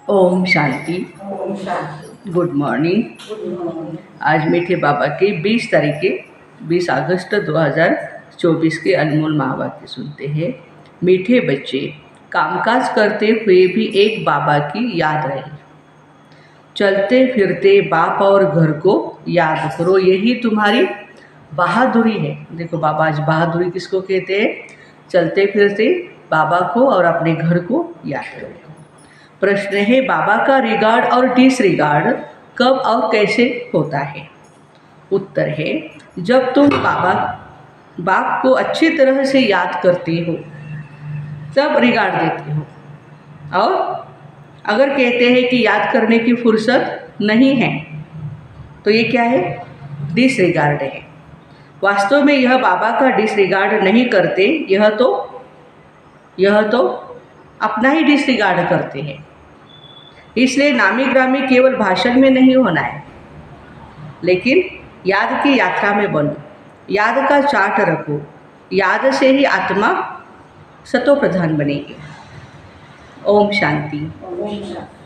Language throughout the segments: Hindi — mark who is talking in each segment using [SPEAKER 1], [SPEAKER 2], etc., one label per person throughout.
[SPEAKER 1] ओम शांति।
[SPEAKER 2] ओम शांति।
[SPEAKER 1] Good morning.
[SPEAKER 2] Good morning.
[SPEAKER 1] आज मीठे बाबा के 20 अगस्त 2024 के अनमोल महावाक्य सुनते हैं। मीठे बच्चे, कामकाज करते हुए भी एक बाबा की याद रहे। चलते फिरते बाप और घर को याद करो, यही तुम्हारी बहादुरी है। देखो बाबा आज बहादुरी किसको कहते हैं? चलते फिरते बाबा को और अपने घर को याद करो। प्रश्न है, बाबा का रिगार्ड और डिसरिगार्ड कब और कैसे होता है? उत्तर है, जब तुम बाप को अच्छी तरह से याद करते हो तब रिगार्ड देते हो, और अगर कहते हैं कि याद करने की फुर्सत नहीं है तो ये क्या है? डिसरिगार्ड है। वास्तव में यह बाबा का डिसरिगार्ड नहीं करते, यह तो अपना ही डिसरिगार्ड करते हैं। इसलिए नामी ग्रामी केवल भाषण में नहीं होना है, लेकिन याद की यात्रा में बनो। याद का चार्ट रखो, याद से ही आत्मा सतो प्रधान बनेगी। ओम शांति।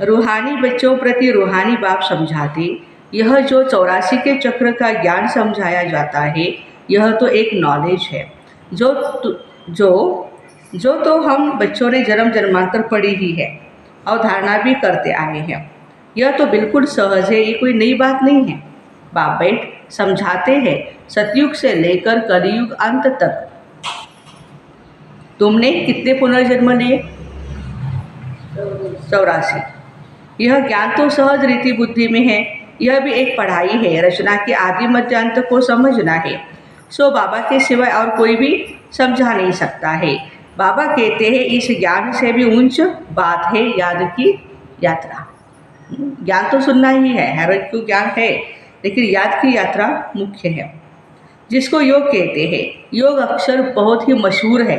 [SPEAKER 1] रूहानी बच्चों प्रति रूहानी बाप समझाते, यह जो 84 के चक्र का ज्ञान समझाया जाता है, यह तो एक नॉलेज है जो तो हम बच्चों ने जन्म जन्मांतर पढ़ी ही है और धारणा भी करते आए हैं। यह तो बिल्कुल सहज है, ये कोई नई बात नहीं है। बाप बैठ समझाते हैं, सतयुग से लेकर कलयुग अंत तक तुमने कितने पुनर्जन्म लिए? 84। यह ज्ञान तो सहज रीति बुद्धि में है। यह भी एक पढ़ाई है, रचना के आदि मध्य अंत को समझना है। सो बाबा के सिवाय और कोई भी समझा नहीं सकता है। बाबा कहते हैं, इस ज्ञान से भी ऊंच बात है याद की यात्रा। ज्ञान तो सुनना ही है, हर एक को ज्ञान है, लेकिन याद की यात्रा मुख्य है, जिसको योग कहते हैं। योग अक्षर बहुत ही मशहूर है,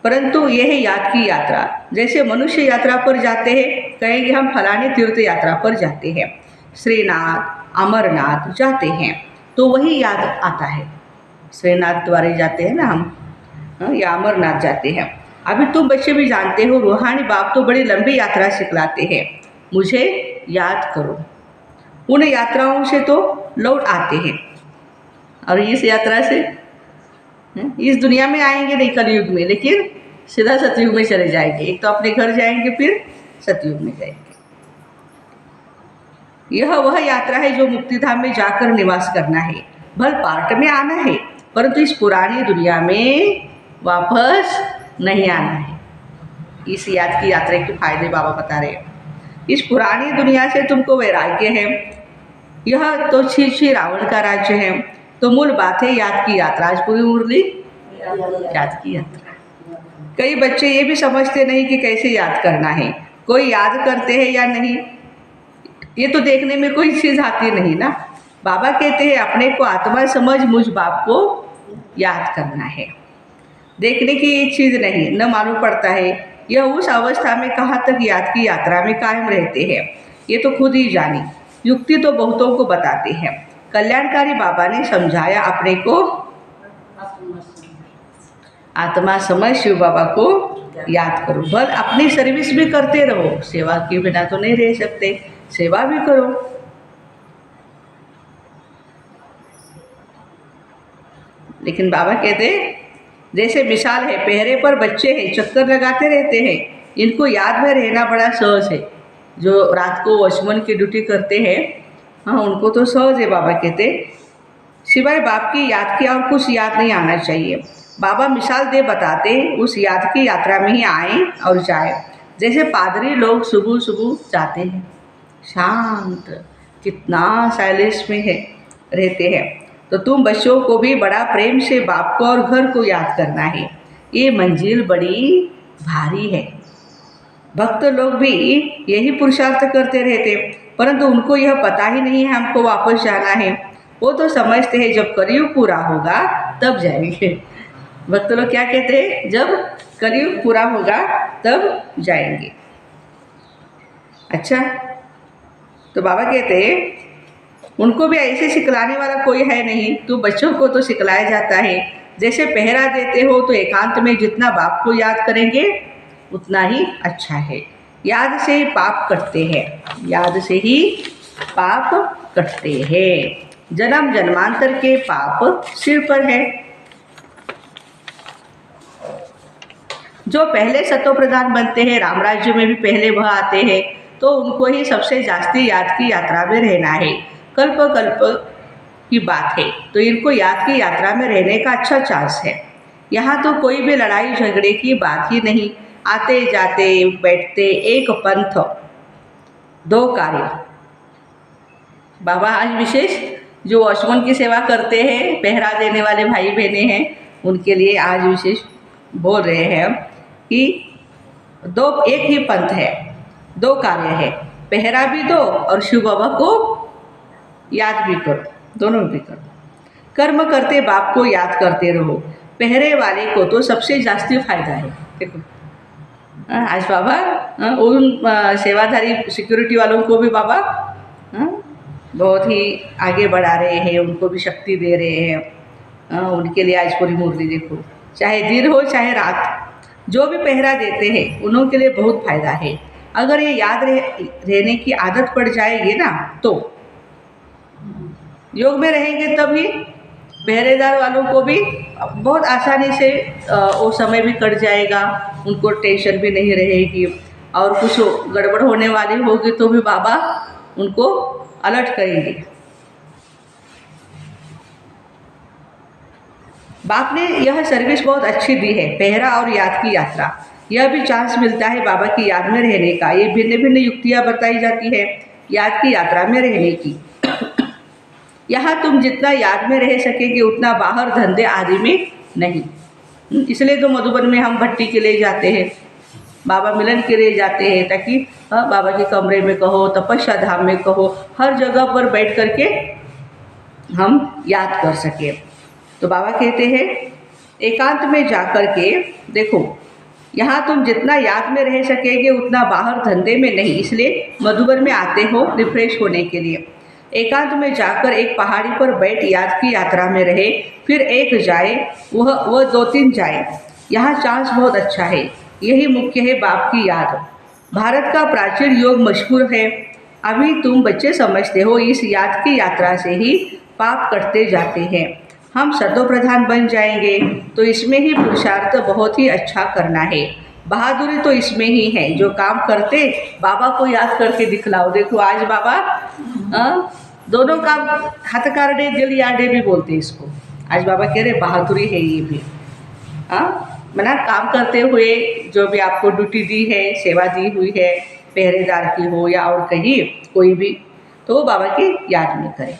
[SPEAKER 1] परंतु यह है याद की यात्रा। जैसे मनुष्य यात्रा पर जाते हैं, कहेंगे हम फलाने तीर्थ यात्रा पर जाते हैं, श्रीनाथ अमरनाथ जाते हैं, तो वही याद आता है। श्रीनाथ द्वारे जाते हैं ना हम, या अमरनाथ जाते हैं। अभी तुम बच्चे भी जानते हो, रूहानी बाप तो बड़ी लंबी यात्रा सिखलाते हैं, मुझे याद करो। उन यात्राओं से तो लौट आते हैं, और इस यात्रा से इस दुनिया में आएंगे नहीं कलयुग में, लेकिन सीधा सतयुग में चले जाएंगे। एक तो अपने घर जाएंगे, फिर सतयुग में जाएंगे। यह वह यात्रा है जो मुक्तिधाम में जाकर निवास करना है। भल पार्ट में आना है, परंतु इस पुरानी दुनिया में वापस नहीं आना है। इस याद की यात्रा के फायदे बाबा बता रहे हैं। इस पुरानी दुनिया से तुमको वैराग्य है। यह तो छी रावण का राज्य है। तो मूल बात है याद की यात्रा। आज पूरी मुरली याद की यात्रा। कई बच्चे ये भी समझते नहीं कि कैसे याद करना है। कोई याद करते हैं या नहीं, ये तो देखने में कोई चीज़ आती नहीं ना। बाबा कहते हैं, अपने को आत्मा समझ मुझ बाप को याद करना है। देखने की ये चीज़ नहीं, न मालूम पड़ता है। यह उस अवस्था में कहाँ तक याद की यात्रा में कायम रहते हैं, ये तो खुद ही जाने। युक्ति तो बहुतों को बताते हैं। कल्याणकारी बाबा ने समझाया, अपने को आत्मा समझ शिव बाबा को याद करो। बल अपनी सर्विस भी करते रहो, सेवा के बिना तो नहीं रह सकते, सेवा भी करो। लेकिन बाबा कहते, जैसे मिसाल है, पहरे पर बच्चे हैं, चक्कर लगाते रहते हैं, इनको याद में रहना बड़ा सहज है। जो रात को वॉचमैन की ड्यूटी करते हैं, हाँ, उनको तो सहज है। बाबा कहते, सिवाय बाप की याद की और कुछ याद नहीं आना चाहिए। बाबा मिसाल दे बताते, उस याद की यात्रा में ही आए और जाए। जैसे पादरी लोग सुबह सुबह जाते हैं, शांत, कितना साइलेंस में है रहते हैं, तो तुम बच्चों को भी बड़ा प्रेम से बाप को और घर को याद करना है। ये मंजिल बड़ी भारी है। भक्त लोग भी यही पुरुषार्थ करते रहते, परंतु उनको यह पता ही नहीं है हमको वापस जाना है। वो तो समझते हैं जब कलयुग पूरा होगा तब जाएंगे। भक्त लोग क्या कहते हैं? जब कलयुग पूरा होगा तब जाएंगे। अच्छा, तो बाबा कहते हैं, उनको भी ऐसे सिखलाने वाला कोई है नहीं, तो बच्चों को तो सिखलाया जाता है। जैसे पहरा देते हो, तो एकांत में जितना बाप को याद करेंगे उतना ही अच्छा है। याद से ही पाप कटते हैं, याद से ही पाप कटते हैं। जन्म जन्मांतर के पाप सिर पर है। जो पहले सतो प्रधान बनते हैं, राम राज्य में भी पहले वह आते हैं, तो उनको ही सबसे जास्ती याद की यात्रा में रहना है। कल्प कल्प की बात है, तो इनको याद की यात्रा में रहने का अच्छा चांस है। यहाँ तो कोई भी लड़ाई झगड़े की बात ही नहीं। आते जाते बैठते एक पंथ दो कार्य। बाबा आज विशेष जो वॉचमैन की सेवा करते हैं, पहरा देने वाले भाई बहने हैं, उनके लिए आज विशेष बोल रहे हैं कि एक ही पंथ है, दो कार्य है, पहरा भी दो और शिव बाबा को याद भी करो, दोनों भी करो। कर्म करते बाप को याद करते रहो। पहरे वाले को तो सबसे जास्ती फायदा है। देखो आज बाबा उन सेवाधारी सिक्योरिटी वालों को भी बाबा बहुत ही आगे बढ़ा रहे हैं, उनको भी शक्ति दे रहे हैं। उनके लिए आज पूरी मुरली देखो, चाहे दिन हो चाहे रात, जो भी पहरा देते हैं उनके लिए बहुत फायदा है। अगर ये याद रहने की आदत पड़ जाएगी ना, तो योग में रहेंगे तभी पहरेदार वालों को भी बहुत आसानी से वो समय भी कट जाएगा, उनको टेंशन भी नहीं रहेगी। और कुछ गड़बड़ होने वाली होगी तो भी बाबा उनको अलर्ट करेंगे। बाप ने यह सर्विस बहुत अच्छी दी है, पहरा और याद की यात्रा। यह भी चांस मिलता है बाबा की याद में रहने का। ये भिन्न भिन्न युक्तियाँ बताई जाती है याद की यात्रा में रहने की। यहाँ तुम जितना याद में रह सकेंगे उतना बाहर धंधे आदि में नहीं। इसलिए तो मधुबन में हम भट्टी के लिए जाते हैं, बाबा मिलन के लिए जाते हैं, ताकि बाबा के कमरे में कहो, तपस्या धाम में कहो, हर जगह पर बैठ करके हम याद कर सके। तो बाबा कहते हैं एकांत में जाकर के देखो, यहाँ तुम जितना याद में रह सकेंगे उतना बाहर धंधे में नहीं। इसलिए मधुबन में आते हो रिफ्रेश होने के लिए। एकांत में जाकर एक पहाड़ी पर बैठ याद की यात्रा में रहे, फिर एक जाए, वह 2-3 जाए। यहाँ चांस बहुत अच्छा है। यही मुख्य है बाप की याद। भारत का प्राचीन योग मशहूर है। अभी तुम बच्चे समझते हो, इस याद की यात्रा से ही पाप कटते जाते हैं। हम सतो प्रधान बन जाएंगे, तो इसमें ही पुरुषार्थ बहुत ही अच्छा करना है। बहादुरी तो इसमें ही है, जो काम करते बाबा को याद करके दिखलाओ। देखो आज बाबा दोनों काम, हाथ कारडे दिल याडे भी बोलते इसको। आज बाबा कह रहे बहादुरी है ये भी। मना काम करते हुए जो भी आपको ड्यूटी दी है, सेवा दी हुई है, पहरेदार की हो या और कहीं कोई भी, तो वो बाबा की याद में करें।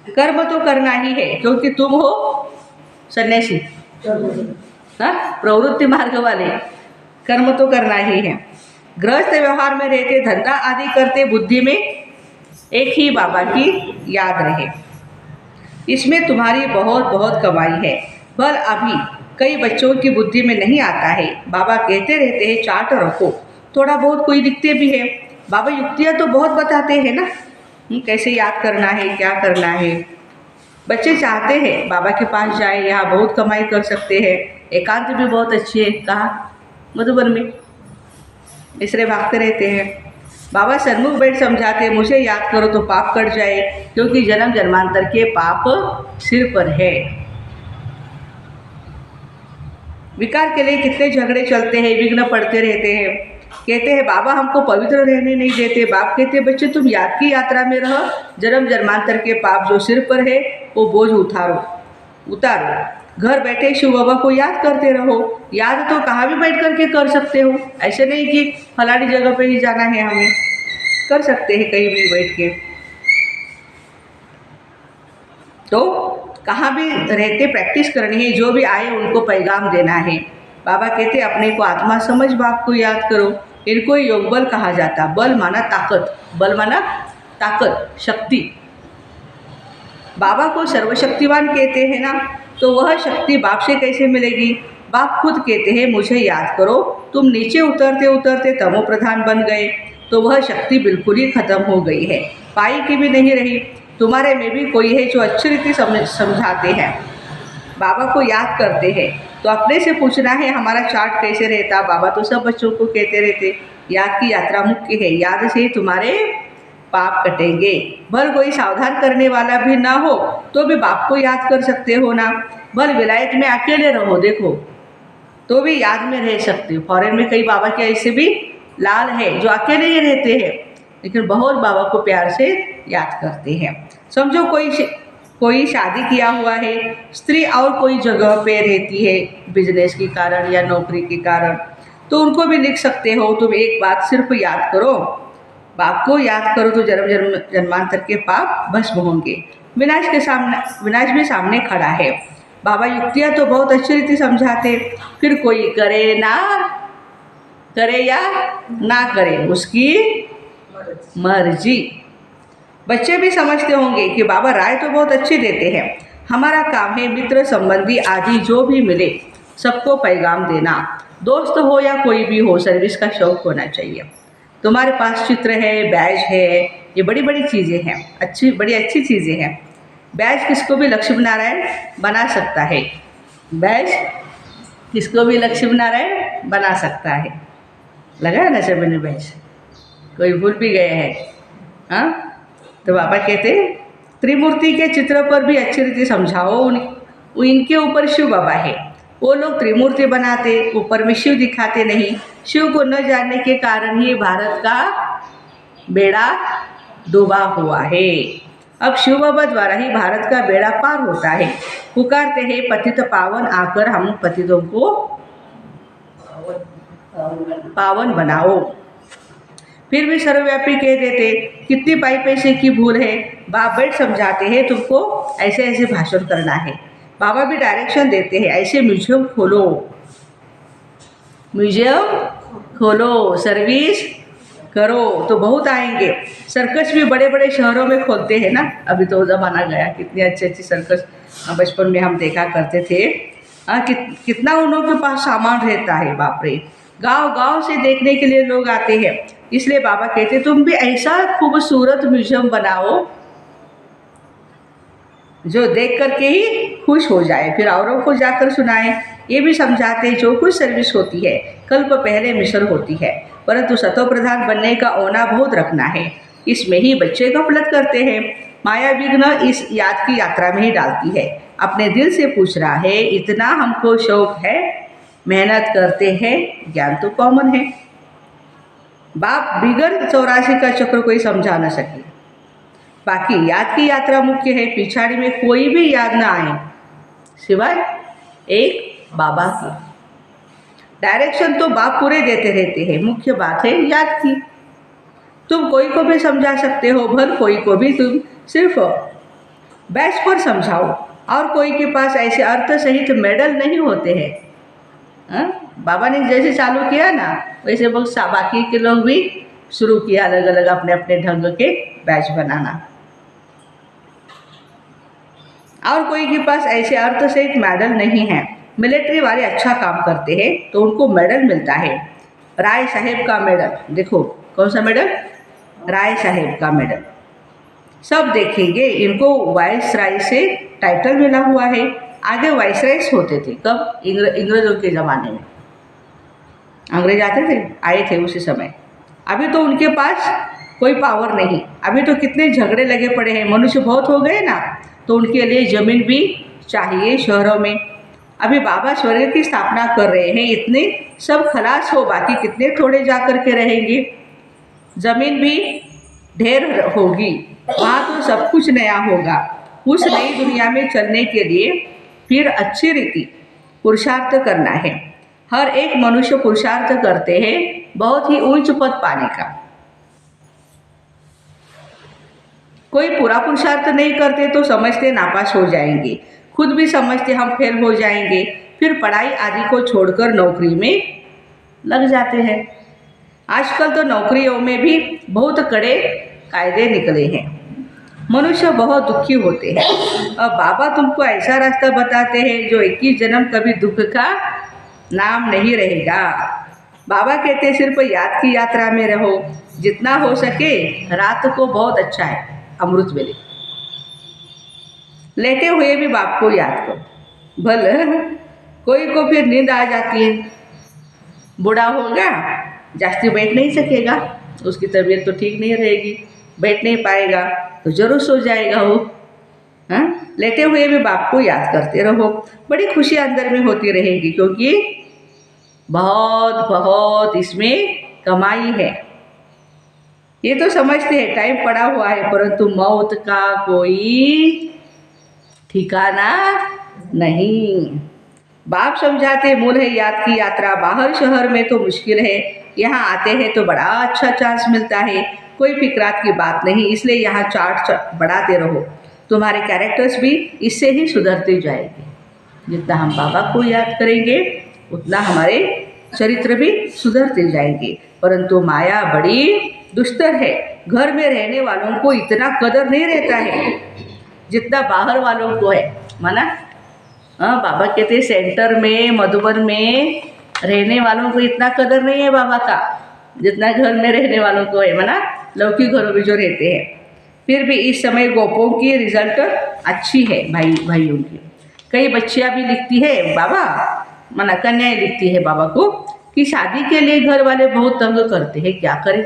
[SPEAKER 1] कर्म तो करना ही है, क्योंकि तुम हो सन्यासी, प्रवृत्ति मार्ग वाले। कर्म तो करना ही है। गृहस्थ व्यवहार में रहते, धंधा आदि करते, बुद्धि में एक ही बाबा की याद रहे। इसमें तुम्हारी बहुत बहुत कमाई है। पर अभी कई बच्चों की बुद्धि में नहीं आता है। बाबा कहते रहते हैं चार्ट रखो, थोड़ा बहुत कोई लिखते भी है। बाबा युक्तियाँ तो बहुत बताते हैं ना, कैसे याद करना है, क्या करना है। बच्चे चाहते हैं बाबा के पास जाए, यहाँ बहुत कमाई कर सकते हैं। एकांत भी बहुत अच्छी है, कहाँ मधुबन में, इसलिए भागते रहते हैं। बाबा सन्मुख बैठ समझाते, मुझे याद करो तो पाप कट जाए, क्योंकि जन्म जन्मांतर के पाप सिर पर है। विकार के लिए कितने झगड़े चलते हैं, विघ्न पड़ते रहते हैं। कहते हैं बाबा हमको पवित्र रहने नहीं देते। बाप कहते बच्चे तुम याद की यात्रा में रहो, जन्म जन्मांतर के पाप जो सिर पर है वो बोझ उतारो। घर बैठे शिव बाबा को याद करते रहो। याद तो कहाँ भी बैठ करके कर सकते हो, ऐसे नहीं कि फलानी जगह पे ही जाना है, हमें कर सकते हैं कहीं भी बैठ के। तो कहाँ भी रहते प्रैक्टिस करनी है, जो भी आए उनको पैगाम देना है। बाबा कहते अपने को आत्मा समझ बाप को याद करो। इनको योग बल कहा जाता। बल माना ताकत, बल माना ताकत, शक्ति। बाबा को सर्वशक्तिवान कहते हैं ना, तो वह शक्ति बाप से कैसे मिलेगी? बाप खुद कहते हैं मुझे याद करो। तुम नीचे उतरते उतरते तमो प्रधान बन गए, तो वह शक्ति बिल्कुल ही खत्म हो गई है, पाई की भी नहीं रही। तुम्हारे में भी कोई है जो अच्छी रीति समझाते हैं। बाबा को याद करते हैं तो अपने से पूछना है हमारा चार्ट कैसे रहता। बाबा तो सब बच्चों को कहते रहते याद की यात्रा मुख्य है, याद से ही तुम्हारे पाप कटेंगे। भल कोई सावधान करने वाला भी ना हो तो भी बाप को याद कर सकते हो ना। भल विलायत में अकेले रहो देखो तो भी याद में रह सकते हो। फॉरेन में कई बाबा के ऐसे भी लाल है जो अकेले ही रहते हैं लेकिन बहुत बाबा को प्यार से याद करते हैं। समझो कोई शादी किया हुआ है स्त्री और कोई जगह पे रहती है बिजनेस के कारण या नौकरी के कारण, तो उनको भी लिख सकते हो तुम एक बात सिर्फ याद करो, बाप को याद करो तो जन्म जन्मांतर के पाप भस्म होंगे। विनाश भी सामने खड़ा है। बाबा युक्तियाँ तो बहुत अच्छी रीति समझाते, फिर कोई करे या ना करे उसकी मर्जी। बच्चे भी समझते होंगे कि बाबा राय तो बहुत अच्छी देते हैं। हमारा काम है मित्र संबंधी आदि जो भी मिले सबको पैगाम देना। दोस्त हो या कोई भी हो सर्विस का शौक होना चाहिए। तुम्हारे पास चित्र है, बैज है, ये बड़ी बड़ी चीज़ें हैं, बड़ी अच्छी चीज़ें हैं। बैज किसको भी लक्ष्मी नारायण बना सकता है, बैज किसको भी लक्ष्मी नारायण बना सकता है। लगा है ना सभी ने बैज? कोई भूल भी गए हैं? हाँ, तो बाबा कहते त्रिमूर्ति के चित्र पर भी अच्छी रीति समझाओ। इनके ऊपर शिव बाबा है, वो लोग त्रिमूर्ति बनाते, ऊपर में शिव दिखाते नहीं। शिव को न जानने के कारण ही भारत का बेड़ा डूबा हुआ है। अब शिव बाबा द्वारा ही भारत का बेड़ा पार होता है। पुकारते हैं पतित पावन आकर हम पतितों को पावन बनाओ। फिर भी सर्वव्यापी कह देते कितनी पाई पैसे की भूल है। बाप बैठ समझाते हैं तुमको ऐसे ऐसे भाषण करना है। बाबा भी डायरेक्शन देते हैं ऐसे म्यूजियम खोलो, सर्विस करो तो बहुत आएंगे। सर्कस भी बड़े बड़े शहरों में खोलते हैं ना। अभी तो ज़माना गया, कितनी अच्छी अच्छी सर्कस बचपन में हम देखा करते थे। कितना उन लोगों के पास सामान रहता है, बाप रे। गांव से देखने के लिए लोग आते हैं। इसलिए बाबा कहते तुम भी ऐसा खूबसूरत म्यूजियम बनाओ जो देख करके ही खुश हो जाए, फिर औरों को जाकर सुनाए। ये भी समझाते जो कुछ सर्विस होती है कल्प पहले मिशन होती है, परंतु सतो प्रधान बनने का औना बहुत रखना है। इसमें ही बच्चे गफलत करते हैं। माया विघ्न इस याद की यात्रा में ही डालती है। अपने दिल से पूछ रहा है इतना हमको शौक है, मेहनत करते हैं, ज्ञान तो कॉमन है। बाप बिगर 84 का चक्र कोई समझा न सके। बाकी याद की यात्रा मुख्य है। पिछाड़ी में कोई भी याद ना आए सिवाय एक बाबा की। डायरेक्शन तो बाप पूरे देते रहते हैं, मुख्य बात है याद की। तुम कोई को भी समझा सकते हो, भल कोई को भी तुम सिर्फ बैच पर समझाओ। और कोई के पास ऐसे अर्थ सहित मेडल नहीं होते हैं। बाबा ने जैसे चालू किया ना वैसे बहुत बाकी के लोग भी शुरू किया अलग अलग अपने अपने ढंग के बैच बनाना। और कोई के पास ऐसे अर्थ सहित मेडल नहीं है। मिलिट्री वाले अच्छा काम करते हैं तो उनको मेडल मिलता है। राय साहेब का मेडल देखो, कौन सा मेडल? राय साहेब का मेडल। सब देखेंगे इनको वाइसराय से टाइटल मिला हुआ है। आगे वाइसरायस होते थे, कब? अंग्रेजों के ज़माने में अंग्रेज आते थे, आए थे उसी समय। अभी तो उनके पास कोई पावर नहीं। अभी तो कितने झगड़े लगे पड़े हैं, मनुष्य बहुत हो गए ना, तो उनके लिए ज़मीन भी चाहिए शहरों में। अभी बाबा स्वर्ग की स्थापना कर रहे हैं, इतने सब खलास हो, बाकी कितने थोड़े जा कर के रहेंगे। ज़मीन भी ढेर होगी, वहाँ तो सब कुछ नया होगा। उस नई दुनिया में चलने के लिए फिर अच्छी रीति पुरुषार्थ करना है। हर एक मनुष्य पुरुषार्थ करते हैं बहुत ही उच्च पद पाने का। कोई पूरा पुरुषार्थ नहीं करते तो समझते नापास हो जाएंगे, खुद भी समझते हम फेल हो जाएंगे, फिर पढ़ाई आदि को छोड़कर नौकरी में लग जाते हैं। आजकल तो नौकरियों में भी बहुत कड़े कायदे निकले हैं, मनुष्य बहुत दुखी होते हैं। और बाबा तुमको ऐसा रास्ता बताते हैं जो 21 जन्म कभी दुख का नाम नहीं रहेगा। बाबा कहते सिर्फ याद की यात्रा में रहो, जितना हो सके रात को बहुत अच्छा है, अमृत वेले लेटे हुए भी बाप को याद करो। भले कोई को फिर नींद आ जाती है, बूढ़ा होगा, जास्ती बैठ नहीं सकेगा, उसकी तबीयत तो ठीक नहीं रहेगी, बैठ नहीं पाएगा तो जरूर सो जाएगा वो। हाँ, लेटे हुए भी बाप को याद करते रहो, बड़ी खुशी अंदर में होती रहेगी, क्योंकि बहुत बहुत इसमें कमाई है। ये तो समझते हैं टाइम पड़ा हुआ है, परंतु मौत का कोई ठिकाना नहीं। बाप समझाते मूल है याद की यात्रा, बाहर शहर में तो मुश्किल है, यहाँ आते हैं तो बड़ा अच्छा चांस मिलता है, कोई फिक्रात की बात नहीं, इसलिए यहाँ चार्ट बढ़ाते रहो, तुम्हारे कैरेक्टर्स भी इससे ही सुधरते जाएंगे। जितना हम बाबा को याद करेंगे उतना हमारे चरित्र भी सुधरते जाएंगे। परंतु माया बड़ी दुस्तर है, घर में रहने वालों को इतना कदर नहीं रहता है जितना बाहर वालों को है, माना। हाँ, बाबा कहते हैं सेंटर में मधुबन में रहने वालों को इतना कदर नहीं है बाबा का जितना घर में रहने वालों को है, माना लौकिक घरों में जो रहते हैं। फिर भी इस समय गोपों की रिजल्ट अच्छी है, भाइयों की। कई बच्चियाँ भी लिखती है बाबा, माना कन्याएं लिखती है बाबा को कि शादी के लिए घर वाले बहुत तंग करते हैं, क्या करें।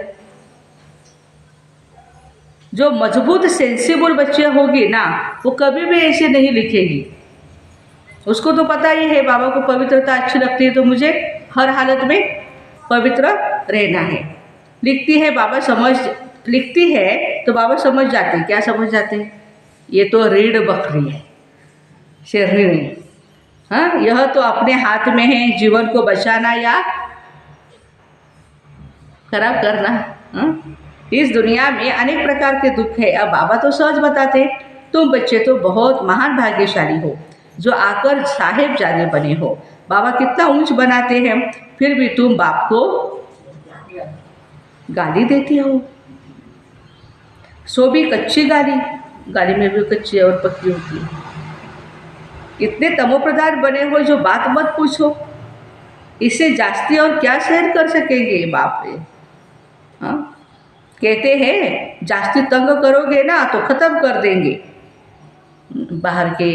[SPEAKER 1] जो मजबूत सेंसिबल बच्चियाँ होगी ना, वो कभी भी ऐसे नहीं लिखेगी, उसको तो पता ही है बाबा को पवित्रता अच्छी लगती है, तो मुझे हर हालत में पवित्र रहना है। लिखती है बाबा, लिखती है तो बाबा समझ जाते हैं। क्या समझ जाते हैं? ये तो रीढ़ बकरी है, शेरनी नहीं। हाँ, यह तो अपने हाथ में है, जीवन को बचाना या खराब करना। हाँ? इस दुनिया में अनेक प्रकार के दुख है। अब बाबा तो सहज बताते, तुम बच्चे तो बहुत महान भाग्यशाली हो जो आकर साहेबजादे बने हो। बाबा कितना ऊंच बनाते हैं, फिर भी तुम बाप को गाली देती हो, सो भी कच्ची गाली में भी कच्ची और पक्की होती है। इतने तमोप्रधान बने हो जो बात मत पूछो, इससे जास्ती और क्या सहन कर सकेंगे बाप रे। हाँ, कहते हैं जास्ती तंग करोगे ना तो ख़त्म कर देंगे। बाहर के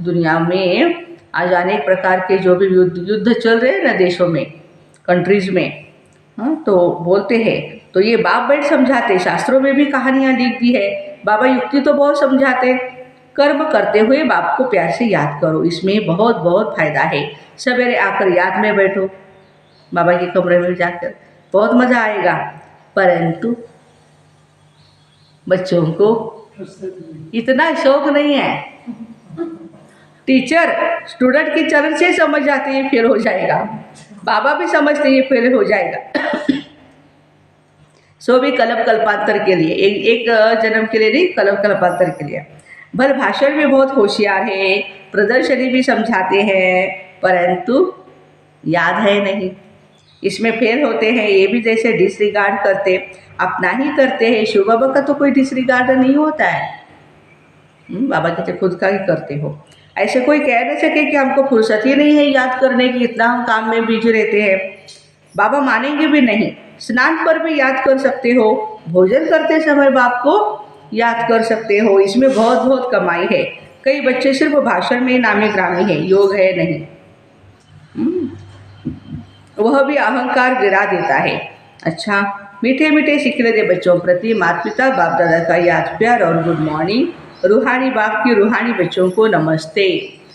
[SPEAKER 1] दुनिया में आज अनेक प्रकार के जो भी युद्ध चल रहे हैं ना देशों में, कंट्रीज़ में, हाँ, तो बोलते हैं, तो ये बाप बैठ समझाते, शास्त्रों में भी कहानियाँ लिख दी है। बाबा युक्ति तो बहुत समझाते, कर्म करते हुए बाप को प्यार से याद करो, इसमें बहुत बहुत फायदा है। सवेरे आकर याद में बैठो, बाबा के कमरे में जाकर, बहुत मज़ा आएगा। परंतु बच्चों को इतना शौक नहीं है। टीचर स्टूडेंट की चरण से समझ जाती है फेल हो जाएगा, बाबा भी समझते हैं फेल हो जाएगा। सो भी कल्प कल्पांतर के लिए, एक जन्म के लिए नहीं, कल्प कल्पांतर के लिए। भल भाषण में बहुत होशियार है, प्रदर्शनी भी समझाते हैं, परंतु याद है नहीं, इसमें फेल होते हैं। ये भी जैसे डिसरिगार्ड करते, अपना ही करते हैं। शिव बाबा का तो कोई डिसरिगार्ड नहीं होता है, बाबा कहते खुद का ही करते हो। ऐसे कोई कह नहीं सके कि हमको फुर्सत ही नहीं है याद करने की, इतना हम काम में बिजी रहते हैं। बाबा मानेंगे भी नहीं। स्नान पर भी याद कर सकते हो, भोजन करते समय बाप को याद कर सकते हो, इसमें बहुत बहुत कमाई है। कई बच्चे सिर्फ भाषण में नामी ग्रामी है, योग है नहीं। वह भी अहंकार गिरा देता है। अच्छा, मीठे मीठे सिक्के दे बच्चों प्रति माता पिता बाप दादा का याद प्यार और गुड मॉर्निंग। रूहानी बाप की रूहानी बच्चों को नमस्ते।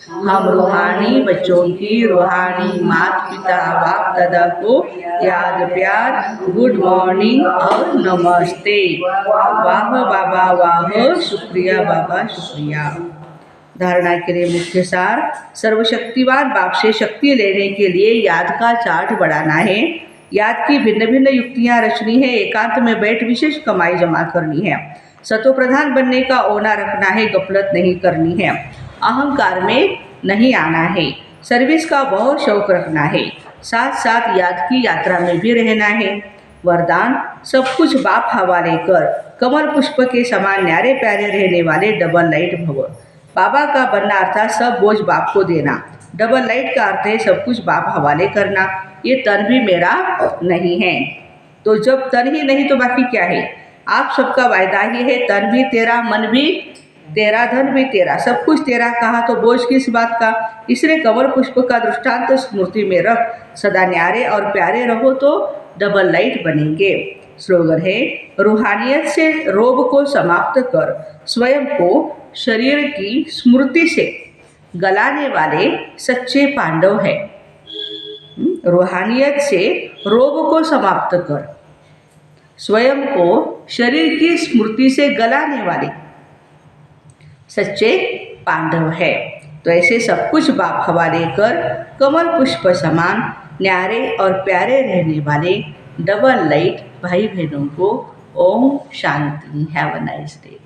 [SPEAKER 1] हम रूहानी बच्चों की रूहानी माता पिता बाप दादा को याद प्यार, गुड मॉर्निंग और नमस्ते। वाह बाबा वाह, शुक्रिया बाबा शुक्रिया। धारणा के लिए मुख्य सार, सर्वशक्तिवान बाप से शक्ति लेने के लिए याद का चार्ट बढ़ाना है। याद की भिन्न भिन्न युक्तियाँ रचनी है, एकांत में बैठ विशेष कमाई जमा करनी है। सतो प्रधान बनने का ओना रखना है, गफलत नहीं करनी है, अहंकार में नहीं आना है, सर्विस का बहुत शौक रखना है, साथ साथ याद की यात्रा में भी रहना है। वरदान, सब कुछ बाप हवाले कर, कमल पुष्प के समान न्यारे प्यारे रहने वाले डबल लाइट भव। बाबा का बनना अर्थात सब बोझ बाप को देना, डबल लाइट का अर्थ है सब कुछ बाप हवाले करना। ये तन भी मेरा नहीं है, तो जब तन ही नहीं तो बाकी क्या है? आप सबका वायदा ही है, तन भी तेरा मन भी तेरा धन भी तेरा, सब कुछ तेरा कहा तो बोझ किस बात का। इसलिए कमल पुष्प का दृष्टांत स्मृति में रख, सदा न्यारे और प्यारे रहो तो डबल लाइट बनेंगे। स्लोगन है, रूहानियत से रोग को समाप्त कर, स्वयं को शरीर की स्मृति से गलाने वाले सच्चे पांडव है। रूहानियत से रोग को समाप्त कर, स्वयं को शरीर की स्मृति से गलाने वाले सच्चे पांडव है। तो ऐसे सब कुछ बाप हवाले कर, कमल पुष्प समान न्यारे और प्यारे रहने वाले डबल लाइट भाई बहनों को ओम शांति। Have a nice day.